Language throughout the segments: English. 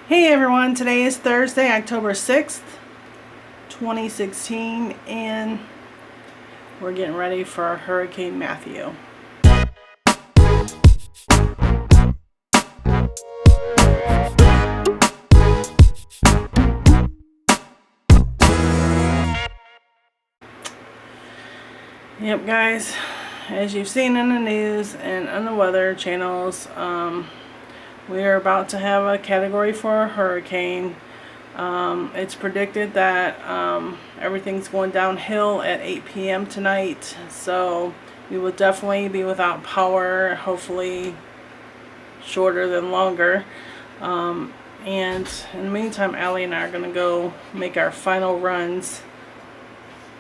Hey everyone, today is Thursday, October 6th, 2016, and we're getting ready for Hurricane Matthew. Yep guys, as you've seen in the news and on the weather channels, we are about to have a category 4 hurricane. It's predicted that everything's going downhill at 8 p.m. tonight, so we will definitely be without power, hopefully shorter than longer. And in the meantime, Allie and I are going to go make our final runs.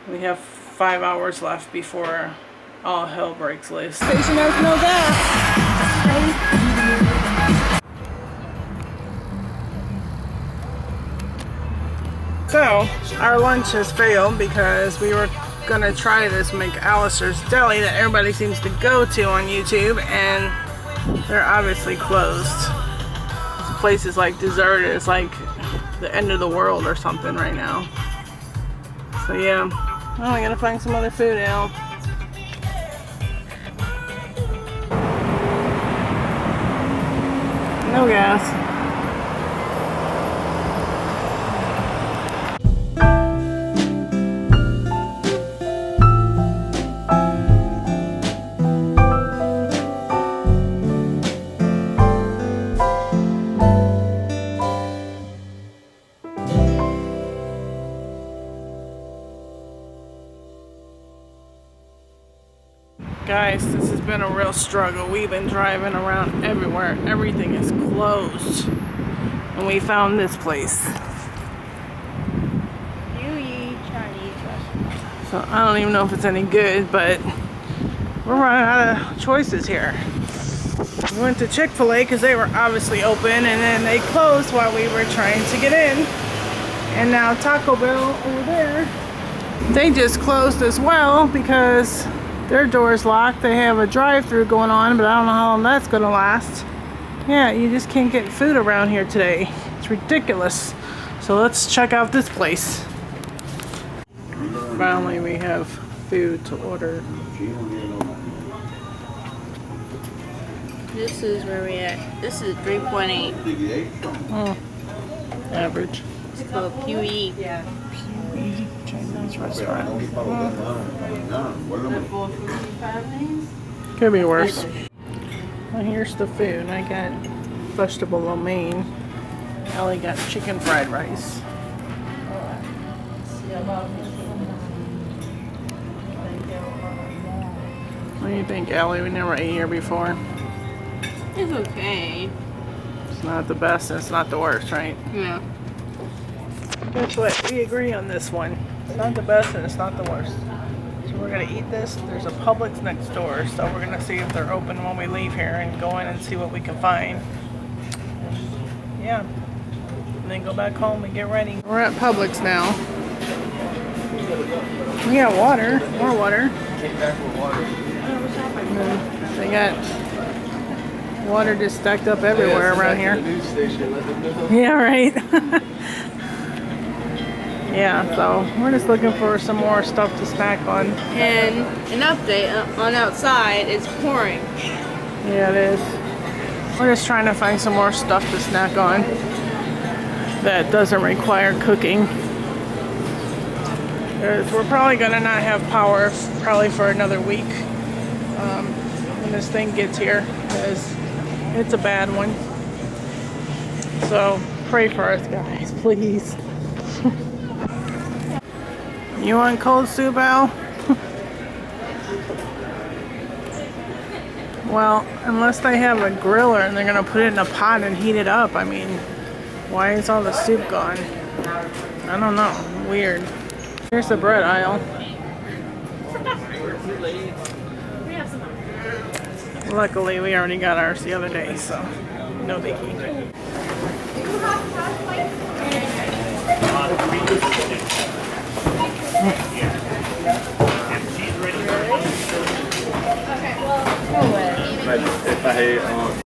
We have 5 hours left before all hell breaks loose. Station has no gas. So, our lunch has failed because we were gonna try this McAllister's Deli that everybody seems to go to on YouTube, and they're obviously closed. This place is like deserted. It's like the end of the world or something right now. So yeah, well, I gotta find some other food now. No gas. Guys, this has been a real struggle. We've been driving around everywhere. Everything is closed. And we found this place. Chinese restaurant. So I don't even know if it's any good, but we're running out of choices here. We went to Chick-fil-A because they were obviously open, and then they closed while we were trying to get in. And now Taco Bell over there, they just closed as well because their door is locked. They have a drive-thru going on, but I don't know how long that's going to last. Yeah, you just can't get food around here today. It's ridiculous. So let's check out this place. Finally, we have food to order. This is where we at. This is 3.8. Oh, average. It's called PDD. Yeah. Chinese restaurant. Could be worse. Well, here's the food. I got vegetable lo mein. Allie got chicken fried rice. What do you think, Allie? We never ate here before. It's okay. It's not the best and it's not the worst, right? Yeah. Guess what? We agree on this one. It's not the best and it's not the worst. So we're gonna eat this. There's a Publix next door, so we're gonna see if they're open when we leave here and go in and see what we can find. And yeah. And then go back home and get ready. We're at Publix now. We got water. More water. And they got water just stacked up everywhere around here. Yeah, right. Yeah, so we're just looking for some more stuff to snack on. And an update on outside, it's pouring. Yeah, it is. We're just trying to find some more stuff to snack on that doesn't require cooking. Because we're probably going to not have power probably for another week when this thing gets here, because it's a bad one. So pray for us, guys, please. You want cold soup, Al? Well, unless they have a griller and they're gonna put it in a pot and heat it up. I mean, why is all the soup gone? I don't know. Weird. Here's the bread aisle. Luckily, we already got ours the other day, so no biggie. If I